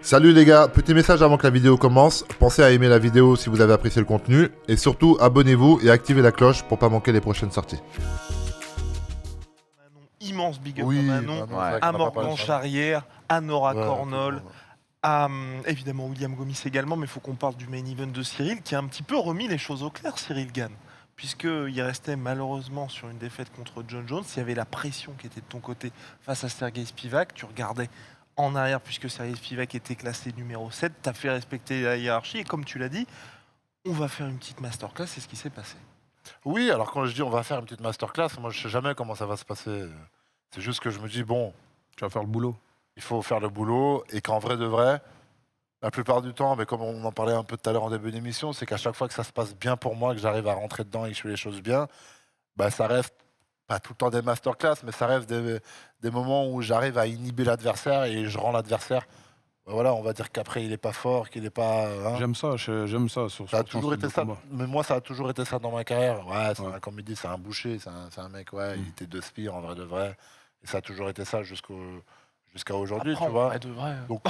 Salut les gars, petit message avant que la vidéo commence. Pensez à aimer la vidéo si vous avez apprécié le contenu. Et surtout, abonnez-vous et activez la cloche pour pas manquer les prochaines sorties. Manon, immense big up Oui, à Manon, Manon, c'est vrai qu'on à a pas Morgan parlé de ça. Charrière, à Nora Ouais, Cornol, absolument. à évidemment William Gomis également, mais il faut qu'on parle du main event de Cyril qui a un petit peu remis les choses au clair, Cyril Gane. Puisqu'il restait malheureusement sur une défaite contre John Jones, il y avait la pression qui était de ton côté face à Sergei Spivak, tu regardais en arrière puisque Sergei Spivak était classé numéro 7, tu as fait respecter la hiérarchie et comme tu l'as dit, on va faire une petite masterclass, c'est ce qui s'est passé. Oui, alors quand je dis on va faire une petite masterclass, moi je sais jamais comment ça va se passer. C'est juste que je me dis, bon, Tu vas faire le boulot. il faut faire le boulot et qu'en vrai de vrai, la plupart du temps, mais comme on en parlait un peu tout à l'heure en début d'émission, c'est qu'à chaque fois que ça se passe bien pour moi, que j'arrive à rentrer dedans et que je fais les choses bien, bah, ça reste pas tout le temps des masterclass, mais ça reste des moments où j'arrive à inhiber l'adversaire et je rends l'adversaire. Voilà, on va dire qu'après il est pas fort, qu'il est pas. Hein. J'aime ça, j'aime ça. Ça a toujours été ça. Mais moi, ça a toujours été ça dans ma carrière. Ouais, Ouais. comme il dit, c'est un boucher, c'est un mec, ouais, il était de spire en vrai de vrai. Et ça a toujours été ça jusqu'à aujourd'hui, Après, tu vois. en vrai de vrai, Donc,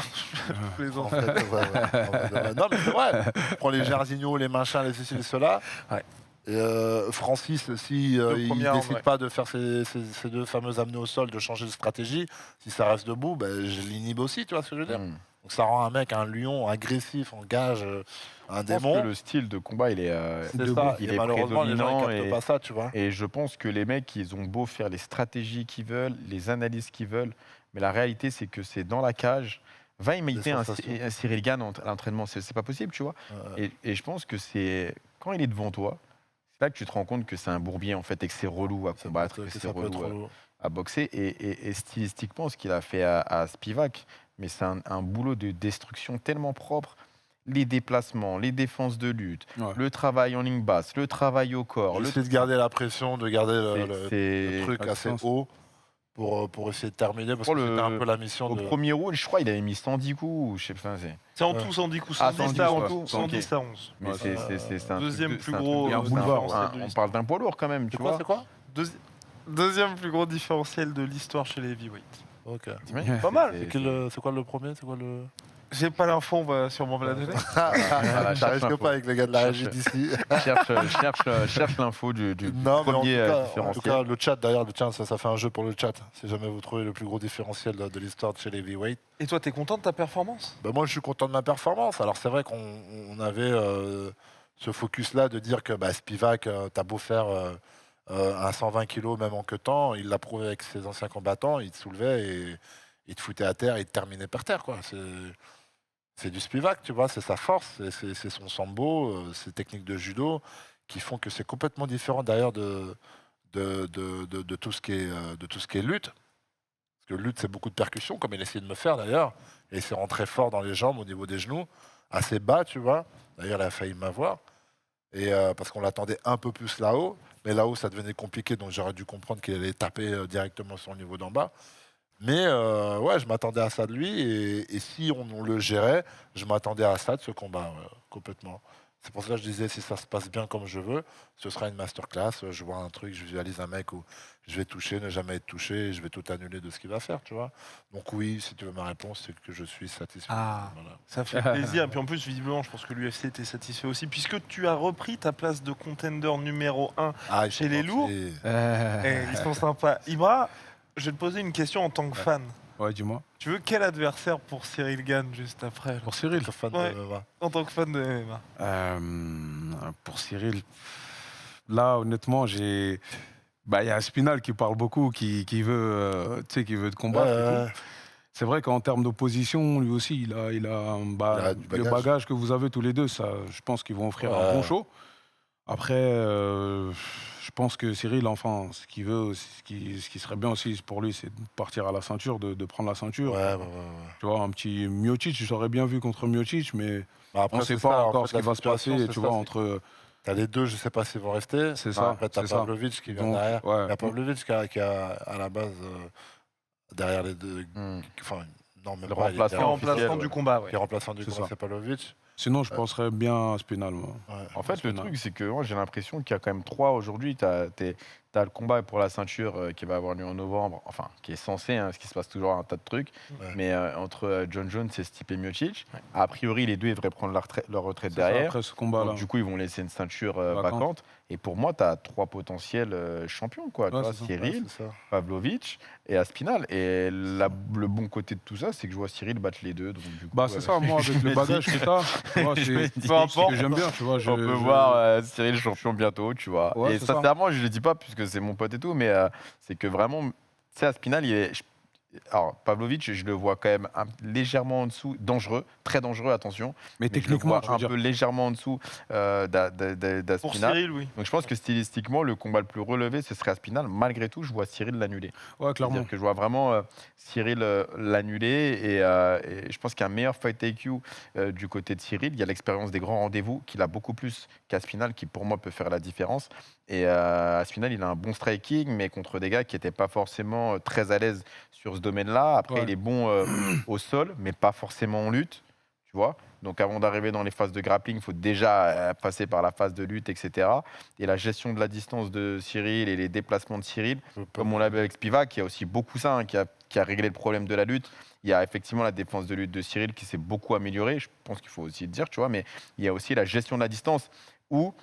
je plaisante. en vrai de vrai, ouais, en vrai de vrai. Non, mais c'est vrai. Prends les Jairzinho, les machins, les ceci, les cela. Ouais. Et Francis, si il premières, décide ouais. pas de faire ces deux fameuses amenées au sol, de changer de stratégie, si ça reste debout, ben, je l'inhibe aussi, tu vois ce que je veux dire. Donc ça rend un mec un lion agressif, en gage, un Je pense démon. que le style de combat, il est, C'est ça. il Et est malheureusement, les gens prédominant. ne captent pas ça, tu vois. Et je pense que les mecs, ils ont beau faire les stratégies qu'ils veulent, les analyses qu'ils veulent, mais la réalité, c'est que c'est dans la cage. Va imiter un Cyril Gane à l'entraînement, c'est pas possible, tu vois. Et je pense que c'est quand il est devant toi, c'est là que tu te rends compte que c'est un bourbier, en fait, et que c'est relou à combattre, que c'est relou à boxer. Et stylistiquement, ce qu'il a fait à Spivak, mais c'est un boulot de destruction tellement propre. Les déplacements, les défenses de lutte, le travail en ligne basse, le travail au corps. Essayer de garder la pression, de garder C'est le truc assez haut pour essayer de terminer, parce que c'était un peu la mission au de... premier round, je crois, il avait mis 110 coups, ou je sais pas. C'est en tout 110 coups, Ah, 110 à 11. 110 à 11. Mais c'est un Deuxième truc plus c'est un gros truc de un boulevard, différentiel de on parle d'un poids lourd quand même, tu vois. C'est quoi Deuxième plus gros différentiel de l'histoire chez les heavyweights. Ok. T'imagines Pas mal. C'est quoi le premier? C'est quoi le... J'ai pas l'info, on va sûrement me la donner. Je risque pas avec les gars de la régie d'ici. Cherche l'info du Non, mais premier en tout différentiel. cas, le chat, d'ailleurs, ça fait un jeu pour le chat. Si jamais vous trouvez le plus gros différentiel de l'histoire de chez les heavyweight. Et toi, t'es content de ta performance? Bah, moi, je suis content de ma performance. Alors, c'est vrai qu'on avait ce focus-là de dire que Spivak, t'as beau faire un 120 kg, même en que temps, il l'a prouvé avec ses anciens combattants, il te soulevait et il te foutait à terre et il te terminait par terre, quoi. C'est du Spivak, tu vois, c'est sa force, c'est son sambo, ses techniques de judo qui font que c'est complètement différent d'ailleurs de tout ce qui est lutte. Parce que lutte, c'est beaucoup de percussions, comme il essayait de me faire d'ailleurs. Et il s'est rentré fort dans les jambes, au niveau des genoux, assez bas, tu vois. D'ailleurs, il a failli m'avoir. Et parce qu'on l'attendait un peu plus là-haut. Mais là-haut, ça devenait compliqué, donc j'aurais dû comprendre qu'il allait taper directement sur le niveau d'en bas. Mais ouais, je m'attendais à ça de lui. Et si on le gérait, je m'attendais à ça de ce combat, complètement. C'est pour ça que je disais, si ça se passe bien comme je veux, ce sera une masterclass. Je vois un truc, je visualise un mec où je vais toucher, ne jamais être touché, et je vais tout annuler de ce qu'il va faire, tu vois. Donc oui, si tu veux ma réponse, c'est que je suis satisfait. Ah, Voilà. ça fait plaisir. Et puis en plus, visiblement, je pense que l'UFC était satisfait aussi, puisque tu as repris ta place de contender numéro 1 chez les lourds. Et ils sont sympas. Ibra, je vais te poser une question en tant que fan. Ouais, dis-moi. Tu veux quel adversaire pour Cyril Gane juste après là Pour Cyril. Fan Ouais. de MMA. En tant que fan de MMA. Pour Cyril, là, honnêtement, il y a Spinal qui parle beaucoup, qui veut, qui veut te combattre. Et tout. C'est vrai qu'en termes d'opposition, lui aussi, il a le bagage que vous avez tous les deux. Ça, je pense qu'ils vont offrir un bon show. Après, je pense que Cyril, enfin, ce qu'il veut, ce qui serait bien aussi pour lui, c'est de partir à la ceinture, de prendre la ceinture. Tu vois, un petit Miocic, j'aurais bien vu contre Miocic, mais après, on ne sait pas encore ce qui va se passer, tu vois, entre... T'as les deux, je ne sais pas s'ils vont rester. C'est ça. Après, t'as Pavlovic qui vient derrière. Ouais. Il y a Pavlovic qui a à la base, derrière les deux... Enfin, non, même le pas, remplaçant, remplaçant du combat, ouais. Qui est remplaçant du combat, c'est Pavlovic. Sinon, je penserais bien à Spinal. Moi. Ouais. En fait, le Spinal. truc, c'est que moi, j'ai l'impression qu'il y a quand même 3 aujourd'hui. Tu as le combat pour la ceinture qui va avoir lieu en novembre, enfin, qui est censé, parce qu'il se passe toujours un tas de trucs, Ouais. mais entre John Jones et Stipe Miocic, Ouais. a priori, les deux devraient prendre leur retraite C'est ça, derrière. après ce combat-là. Donc, du coup, ils vont laisser une ceinture Vacante. vacante. Et pour moi, tu as 3 potentiels champions, quoi. Tu Ouais, vois, c'est ça. Cyril, Ouais, c'est ça. Pavlovich et Aspinal. Et le bon côté de tout ça, c'est que je vois Cyril battre les deux. Donc, du coup, Bah, c'est ça, moi, avec je le me bagage dis- que t'as, tu vois, je me c'est dis- peu importe ce que j'aime bien, tu vois. on peut voir Cyril champion bientôt, tu vois. Ouais, Et c'est ça. sincèrement, je ne le dis pas puisque c'est mon pote et tout, mais c'est que vraiment, tu sais, Aspinal, alors, Pavlovich, je le vois quand même légèrement en dessous, dangereux, très dangereux, attention. Mais Mais je le techniquement, vois je veux un dire. peu légèrement en dessous Pour d'Aspinal. Cyril, oui. Donc je pense que stylistiquement, le combat le plus relevé, ce serait Aspinal. Malgré tout, je vois Cyril l'annuler. Ouais, clairement. C'est-à-dire que je vois vraiment Cyril l'annuler et je pense qu'il y a un meilleur fight IQ du côté de Cyril. Il y a l'expérience des grands rendez-vous qu'il a beaucoup plus qu'Aspinal, qui pour moi peut faire la différence. Et Aspinal, il a un bon striking, mais contre des gars qui n'étaient pas forcément très à l'aise sur ce domaine-là. Après, Ouais. il est bon au sol, mais pas forcément en lutte, tu vois. Donc avant d'arriver dans les phases de grappling, il faut déjà passer par la phase de lutte, etc. Et la gestion de la distance de Cyril et les déplacements de Cyril, comme on l'a vu avec Spivak, il y a aussi beaucoup ça qui a réglé le problème de la lutte. Il y a effectivement la défense de lutte de Cyril qui s'est beaucoup améliorée, je pense qu'il faut aussi le dire, tu vois, mais il y a aussi la gestion de la distance où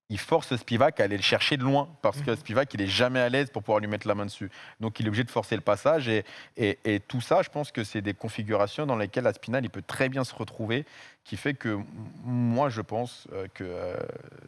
il force Spivak à aller le chercher de loin parce que Spivak, il est jamais à l'aise pour pouvoir lui mettre la main dessus. Donc, il est obligé de forcer le passage et tout ça, je pense que c'est des configurations dans lesquelles Aspinal, il peut très bien se retrouver, qui fait que moi, je pense que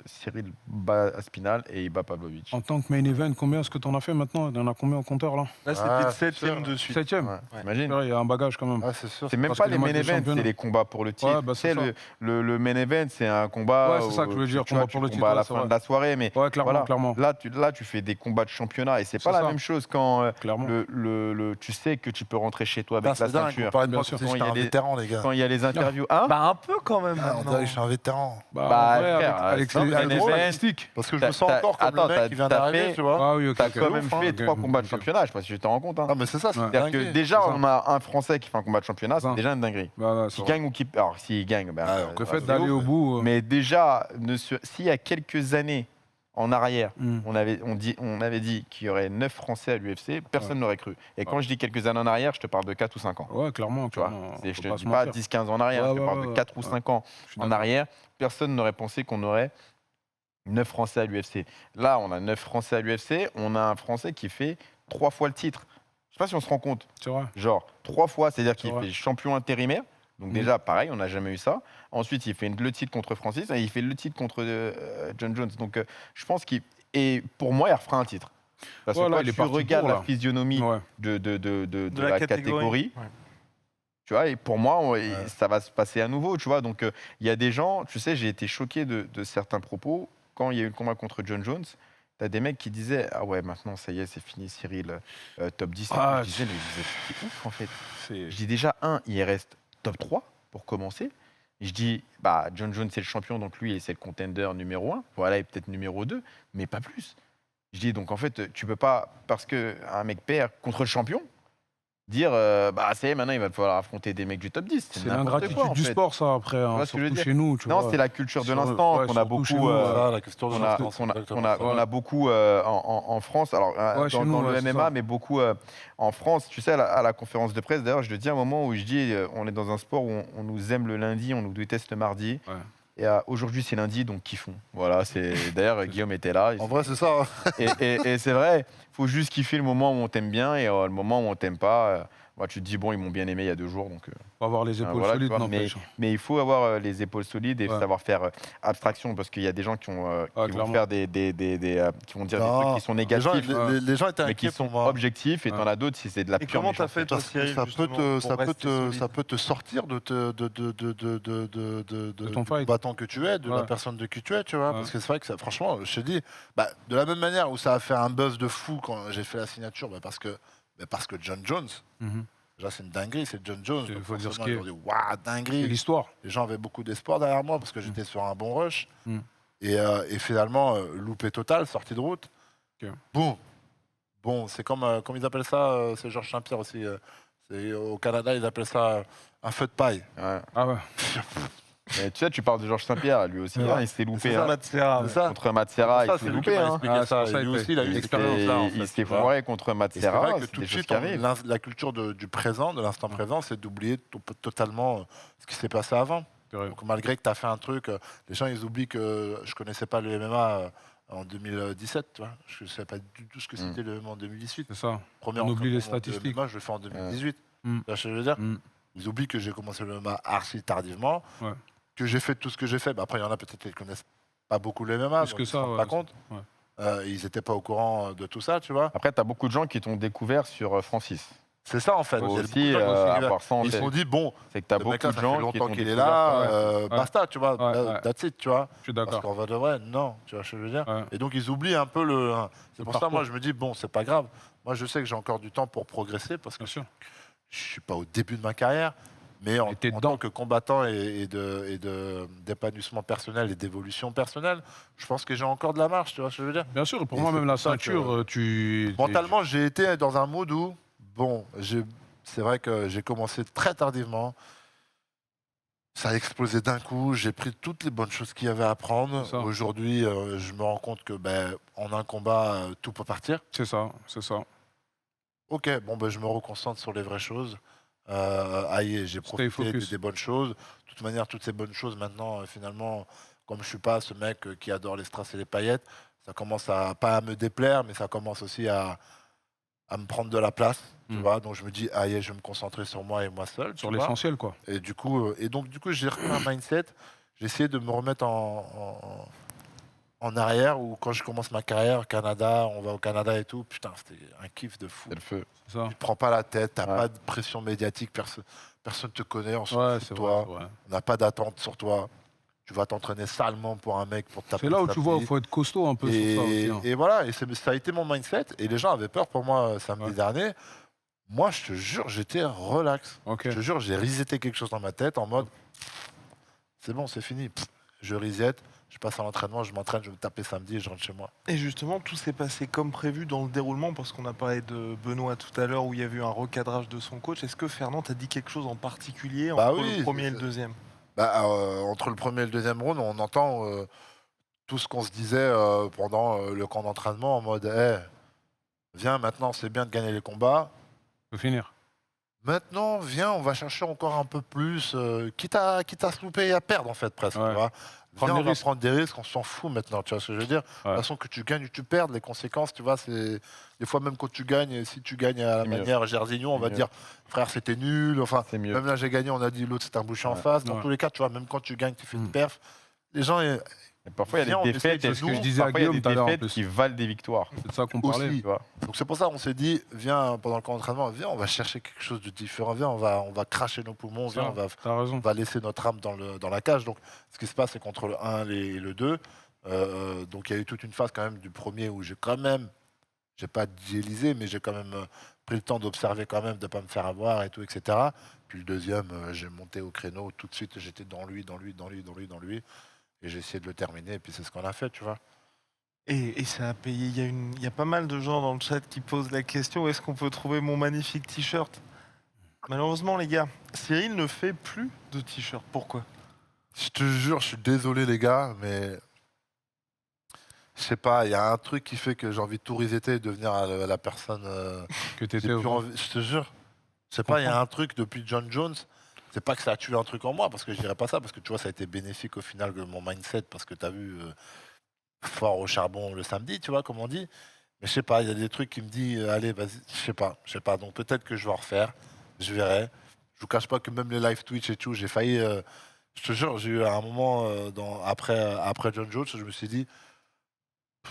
Cyril bat Aspinal et il bat Pavlovich. En tant que main event, combien est-ce que t'en as fait maintenant? Il y en a combien au compteur là? Là, c'était Ah, le c'est 7e sûr. de suite. 7ème. Ouais, t'imagines. Il y a un bagage quand même. Ah, c'est sûr. C'est même parce pas que les les main matchs de events, championnat. c'est les combats pour le titre. Ouais, bah, Tu sais, c'est ça. le main event, c'est un combat. Ouais, c'est ça que je veux dire, tu vois, combat pour le tu titre, combats à la ouais, c'est fin vrai. de la soirée, mais Ouais, clairement, voilà. clairement. Là, tu fais des combats de championnat et c'est C'est pas la ça. même chose quand Clairement. tu sais que tu peux rentrer chez toi Putain, avec la c'est dingue, ceinture. on parlait de Bien moi sûr. comme si Quand il j'étais y a un des- vétéran, les gars. Quand il y a les interviews, hein Bah, un peu quand même. Ah, on maintenant. dirait que je suis un vétéran. Bah, Bah, en vrai, frère, avec non, les mais avec les main event, statistiques. Parce que je T'as- me sens encore comme attends, le mec qui vient t'as d'arriver, fait- tu vois. Ah oui, ok. T'as ok. quand même ouf, hein. fait Ok, 3 combats de ok. championnat, je sais pas si tu t'en rends compte. hein. Non, mais c'est ça, c'est Ouais. une C'est-à-dire que dinguerie. déjà, c'est ça. on a un Français qui fait un combat de championnat, C'est ça. c'est déjà une dinguerie. Bah, ouais, c'est Qui vrai. gagne ou qui. Alors, s'il gagne, ben, Ah, Le ouais, fait c'est d'aller ouf, au bout. mais déjà, s'il y a quelques années en arrière, Hmm. on avait dit qu'il y aurait 9 Français à l'UFC, personne n'aurait cru. Et quand Ouais. je dis quelques années en arrière, je te parle de 4 ou 5 ans. Ouais, clairement. Tu vois, clairement. je Faut te pas dis se pas mentir. 10-15 ans en arrière, Ouais, je te ouais, parle ouais, de ouais. 4 ou Ouais. 5 ans Je suis en d'accord. arrière. Personne n'aurait pensé qu'on aurait 9 Français à l'UFC. Là, on a 9 Français à l'UFC, on a un Français qui fait 3 fois le titre. Je sais pas si on se rend compte. C'est vrai. Genre 3 fois, c'est-à-dire qu'il C'est vrai. fait champion intérimaire. Donc Mhm. déjà, pareil, on n'a jamais eu ça. Ensuite, il fait le titre contre Francis et il fait le titre contre John Jones. Donc je pense qu'il... Et pour moi, il refera un titre. Parce Voilà, que il est quand tu parti regardes pour, la là. physionomie Ouais. de la catégorie, Ouais. tu vois, et pour moi, Ouais. ça va se passer à nouveau, tu vois. Donc il y a des gens, tu sais, j'ai été choqué de certains propos. Quand il y a eu le combat contre John Jones, tu as des mecs qui disaient « Ah ouais, maintenant, ça y est, c'est fini, Cyril, top 10. Ah, Je disais « Mais vous êtes ouf, en fait. » C'est- Je dis déjà, il reste top 3 pour commencer. Je dis, bah, John Jones, c'est le champion, donc lui, c'est le contender numéro 1. Voilà, et peut-être numéro 2, mais pas plus. Je dis, donc en fait, tu peux pas, parce qu'un mec perd contre le champion, dire, bah, c'est maintenant, il va falloir affronter des mecs du top 10. C'est n'importe l'ingratitude quoi, en du fait. sport, ça, après. Hein, vois ce que je veux surtout dire chez nous, tu Non, vois. c'est la culture de Sur- l'instant ouais, qu'on a surtout beaucoup. chez nous, Voilà, la question de On a, l'instant, c'est on a- exactement on a- ça. on a beaucoup en France, alors Ouais, chez dans, nous, dans le ouais, c'est MMA, ça. mais beaucoup en France. Tu sais, à la conférence de presse, d'ailleurs, je le dis à un moment où je dis on est dans un sport où on nous aime le lundi, on nous déteste le mardi. Ouais. Et aujourd'hui, c'est lundi, donc kiffons. Voilà, d'ailleurs, Guillaume était là. En vrai, c'est ça. hein. Et c'est vrai, il faut juste kiffer le moment où on t'aime bien et le moment où on t'aime pas. Bah, tu te dis, bon, ils m'ont bien aimé il y a 2 jours, donc. Faut avoir les épaules voilà, tu solides, vois, n'empêche. mais il faut avoir les épaules solides et Ouais. savoir faire abstraction parce qu'il y a des gens qui vont clairement. faire qui vont dire des Non, trucs qui sont Les négatifs, gens, les gens étaient mais qui inquiets sont pour moi. objectifs et t'en Ouais. as d'autres si c'est de la Et pure comment t'as méchanceté. fait, toi, Parce que Cyril, ça justement, peut pour rester solide te sortir de ton du fight. combattant que tu es, de la Ouais. personne de qui tu es, tu vois. Ouais. Parce que c'est vrai que ça, franchement, je te dis, bah, de la même manière où ça a fait un buzz de fou quand j'ai fait la signature, bah, parce que John Jones, Mhm. déjà c'est une dinguerie, c'est John Jones. Il donc faut dire ce forcément, qui est. ils ont dit, waouh, C'est dinguerie. l'histoire. Les gens avaient beaucoup d'espoir derrière moi parce que j'étais sur un bon rush. Mm. Et finalement, loupé total, sortie de route. Ok. Boum. Bon, c'est comme ils appellent ça, c'est Georges Saint-Pierre aussi. Au Canada, ils appellent ça un feu de paille. Ouais. Ah ouais. Mais tu sais, tu parles de Georges Saint-Pierre, lui aussi, il s'était loupé. C'est ça, Matt Serra. C'est ça. Contre Matt Serra, il Ça, s'est c'est lui qui loupé. m'a Hein. expliqué ça. c'est ça, Et lui aussi, il a eu il cette s'était- expérience-là. en Il fait, s'était tu vois. foiré contre Matt Et c'est Serra. vrai que C'est tout de des choses suite, qui arrivent. la culture du présent, de l'instant présent, c'est d'oublier totalement ce qui s'est passé avant. C'est vrai. Donc, malgré que tu as fait un truc, les gens, ils oublient que je connaissais pas le MMA en 2017. Tu vois. Je ne savais pas du tout ce que c'était le MMA en 2018. C'est ça. Premier On oublie les entraînement de statistiques. MMA, je le fais en 2018. Mm. Tu vois ce que je veux dire Mm. Ils oublient que j'ai commencé le MMA archi tardivement, Ouais. que j'ai fait tout ce que j'ai fait. Bah, après, il y en a peut-être qui ne connaissent pas beaucoup le MMA, Plus donc que ils ça, ne se rendent ouais, pas compte. ouais. Ils n'étaient pas au courant de tout ça, tu vois. Après, tu as beaucoup de gens qui t'ont découvert sur Francis. C'est ça, en fait. Toi Il y a aussi, beaucoup de gens qui à sont- part ça, ils se sont dit, bon, c'est que tu as le beaucoup mec-là, de ça fait gens qui longtemps t'ont qu'il est découvert. là, ouais. basta, tu vois, Ouais. that's it, tu vois. Je suis Parce d'accord. qu'en vrai de vrai, non, tu vois ce que je veux dire. Ouais. Et donc, ils oublient un peu le... C'est Le pour ça, parcours. moi, je me dis, bon, c'est pas grave. Moi, je sais que j'ai encore du temps pour progresser, parce que Bien sûr. je suis pas au début de ma carrière, mais en t'es dedans. tant que combattant et d'épanouissement personnel et d'évolution personnelle, je pense que j'ai encore de la marge, tu vois ce que je veux dire. Bien sûr, pour Et moi, c'est même la pour ça ceinture, tu. Mentalement, j'ai été dans un mood où, bon, c'est vrai que j'ai commencé très tardivement. Ça a explosé d'un coup. J'ai pris toutes les bonnes choses qu'il y avait à prendre. C'est ça. Aujourd'hui, je me rends compte que, en un combat, tout peut partir. C'est ça, c'est ça. Ok, bon, je me reconcentre sur les vraies choses. J'ai profité focus. des bonnes choses. De toute manière, toutes ces bonnes choses, maintenant, finalement, comme je suis pas ce mec qui adore les strass et les paillettes, ça commence pas à me déplaire, mais ça commence aussi à me prendre de la place, tu vois. Donc je me dis, je vais me concentrer sur moi et moi seul. Sur tu vois. l'essentiel, quoi. Et du coup, j'ai repris un mindset. J'ai essayé de me remettre en arrière, où quand je commence ma carrière, Canada, on va au Canada et tout, putain, c'était un kiff de fou. C'est le feu. C'est ça. Tu te prends pas la tête, t'as Ouais. pas de pression médiatique, personne te connaît, on s'en Ouais, fout c'est de vrai. toi, c'est vrai. on n'a pas d'attente sur toi. Tu vas t'entraîner salement pour un mec, pour te taper C'est là où le tu vois, il samedi. faut être costaud un peu sur ça aussi. Hein. Et voilà, et ça a été mon mindset. Et les gens avaient peur pour moi samedi Ouais. dernier. Moi, je te jure, j'étais relax. Ok. Je te jure, j'ai reseté quelque chose dans ma tête en mode c'est bon, c'est fini. Pff, je reset, je passe à l'entraînement, je m'entraîne, je vais me taper samedi et je rentre chez moi. Et justement, tout s'est passé comme prévu dans le déroulement, parce qu'on a parlé de Benoît tout à l'heure, où il y a eu un recadrage de son coach. Est-ce que Fernand t'a dit quelque chose en particulier Bah entre oui, le premier et c'est- le deuxième? Entre le premier et le deuxième round, on entend tout ce qu'on se disait pendant le camp d'entraînement en mode viens, maintenant, c'est bien de gagner les combats. Faut finir. Maintenant, viens, on va chercher encore un peu plus, quitte à se louper et à perdre, en fait, presque. Ouais. Tu vois. Prendre Viens, des on va risques. prendre des risques, on s'en fout maintenant, tu vois ce que je veux dire. De Ouais. toute façon, que tu gagnes ou tu perdes, les conséquences, tu vois, c'est... Des fois, même quand tu gagnes, si tu gagnes à la C'est mieux. manière Jairzinho, on va mieux. dire, frère, c'était nul, enfin... C'est mieux. Même là, j'ai gagné, on a dit, l'autre, c'est un boucher en Ouais. face. Dans Ouais. tous les cas, tu vois, même quand tu gagnes, tu fais une Mm. perf, les gens... Et parfois, il y Viens, a on des essaye défaites, de est-ce que nous- je disais à parfois, il y a Guillaume des tout à l'heure, en défaites plus. qui valent des victoires. C'est de ça qu'on parlait. Aussi. Tu vois. Donc c'est pour ça qu'on s'est dit, viens, pendant le camp d'entraînement, viens, on va chercher quelque chose de différent, viens, on va cracher nos poumons, viens, T'as raison. on va laisser notre âme dans la cage. Donc, ce qui se passe, c'est qu'entre le 1 et le 2, donc il y a eu toute une phase quand même du premier où j'ai pas dialysé, mais j'ai quand même pris le temps d'observer quand même, de ne pas me faire avoir et tout, etc. Puis le deuxième, j'ai monté au créneau, tout de suite, j'étais dans lui, et j'ai essayé de le terminer, et puis c'est ce qu'on a fait, tu vois. Et ça a payé. Il y a pas mal de gens dans le chat qui posent la question, est-ce qu'on peut trouver mon magnifique t-shirt? Malheureusement, les gars, Cyril ne fait plus de t-shirt. Pourquoi? Je te jure, je suis désolé les gars, mais je sais pas, il y a un truc qui fait que j'ai envie de tout resetter et devenir la personne. Que J'ai t'étais plus envie- Je te jure, je sais pas, il y a un truc depuis John Jones. C'est pas que ça a tué un truc en moi, parce que je dirais pas ça, parce que tu vois, ça a été bénéfique au final de mon mindset, parce que tu as vu fort au charbon le samedi, tu vois, comme on dit. Mais je sais pas, il y a des trucs qui me disent, allez, vas-y, je sais pas. Donc peut-être que je vais en refaire, je verrai. Je vous cache pas que même les live Twitch et tout, j'ai failli. Je te jure, j'ai eu un moment après John Jones, je me suis dit,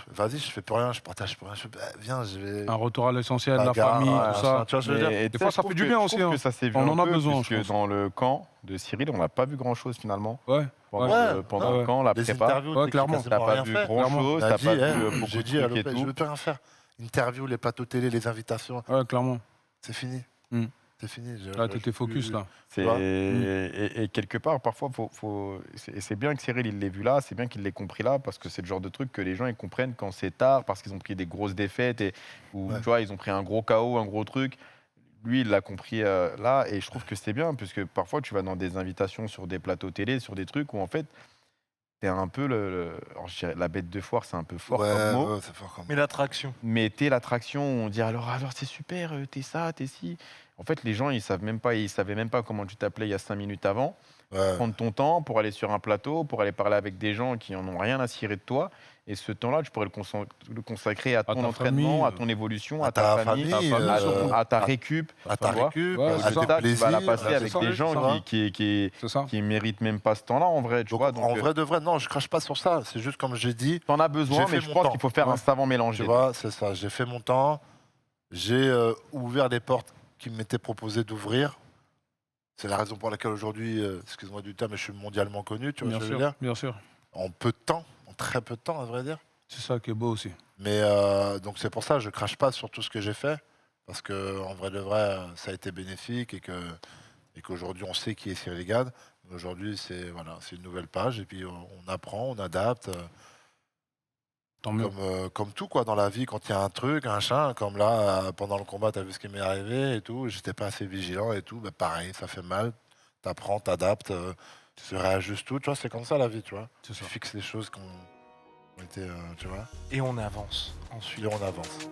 vas-y, je fais plus rien, je partage plus rien. Viens, je vais. un retour à l'essentiel, la bagarre, famille, ouais, tout ça. tu vois ce que je veux dire. Mais, Des tu fois, sais, ça je fait trouve du que- bien je aussi, trouve hein. que ça s'est vu On un en a peu, besoin, puisque je pense. dans le camp de Cyril, on n'a pas vu grand-chose finalement. Ouais. Pendant Ouais. le camp, la Les prépa. interviews, Ouais, t'as clairement. T'as quasiment pas rien vu fait. grand-chose, On a t'as dit, pas vu beaucoup j'ai de dit à trucs et Lopez, je tout. veux plus rien faire. Interview, les plateaux télé, les invitations, Ouais, clairement. c'est fini. Mm. C'est fini. Là, t'étais focus, là. C'est- vois. et quelque part, parfois, c'est bien que Cyril il l'ait vu là, c'est bien qu'il l'ait compris là, parce que c'est le genre de truc que les gens ils comprennent quand c'est tard, parce qu'ils ont pris des grosses défaites, ou Ouais. tu vois, ils ont pris un gros KO, un gros truc. lui, il l'a compris là, et je trouve que c'est bien, puisque parfois, tu vas dans des invitations sur des plateaux télé, sur des trucs où, en fait, t'es un peu alors, je dirais, la bête de foire, c'est un peu fort comme mot, c'est fort comme Mais l'attraction. mais t'es l'attraction où on dit alors c'est super, t'es ça, t'es ci. En fait, les gens, ils savaient même pas comment tu t'appelais il y a 5 minutes avant. Ouais. Prendre ton temps pour aller sur un plateau, pour aller parler avec des gens qui en ont rien à cirer de toi. Et ce temps-là, tu pourrais le consacrer à ton ta entraînement, famille, à ton évolution, à à ta ta famille, famille, à ta récup. à ta tu vois. récup, Ouais, à c'est tes ça. Tu vas plaisirs. la passer c'est avec ça, des c'est gens ça. qui C'est ça. méritent même pas ce temps-là, en vrai. Tu Donc, vois, en vrai de vrai, non, je crache pas sur ça. C'est juste comme j'ai dit, t'en as besoin, j'ai mais fait je mon pense temps. qu'il faut faire un Ouais. savant tu mélanger. vois, c'est ça. J'ai fait mon temps. J'ai ouvert les portes qui m'étaient proposées d'ouvrir. C'est la raison pour laquelle aujourd'hui, excuse-moi du terme, mais je suis mondialement connu, tu vois Bien ce que je veux sûr, dire. bien sûr. En peu de temps, en très peu de temps, à vrai dire. C'est ça qui est beau aussi. Mais donc c'est pour ça, je crache pas sur tout ce que j'ai fait, parce que en vrai de vrai, ça a été bénéfique et qu'aujourd'hui on sait qui est Cyril Gann. Aujourd'hui, c'est voilà, c'est une nouvelle page et puis on apprend, on adapte, Tant mieux. comme tout quoi dans la vie. Quand il y a un truc, un chien, comme là pendant le combat, t'as vu ce qui m'est arrivé et tout. J'étais pas assez vigilant et tout. Bah, pareil, ça fait mal. T'apprends, t'adaptes, tu réajustes tout. Tu vois, c'est comme ça la vie, tu vois. C'est Tu ça. fixes les choses qui ont été, tu vois, Et on avance ensuite. et on avance.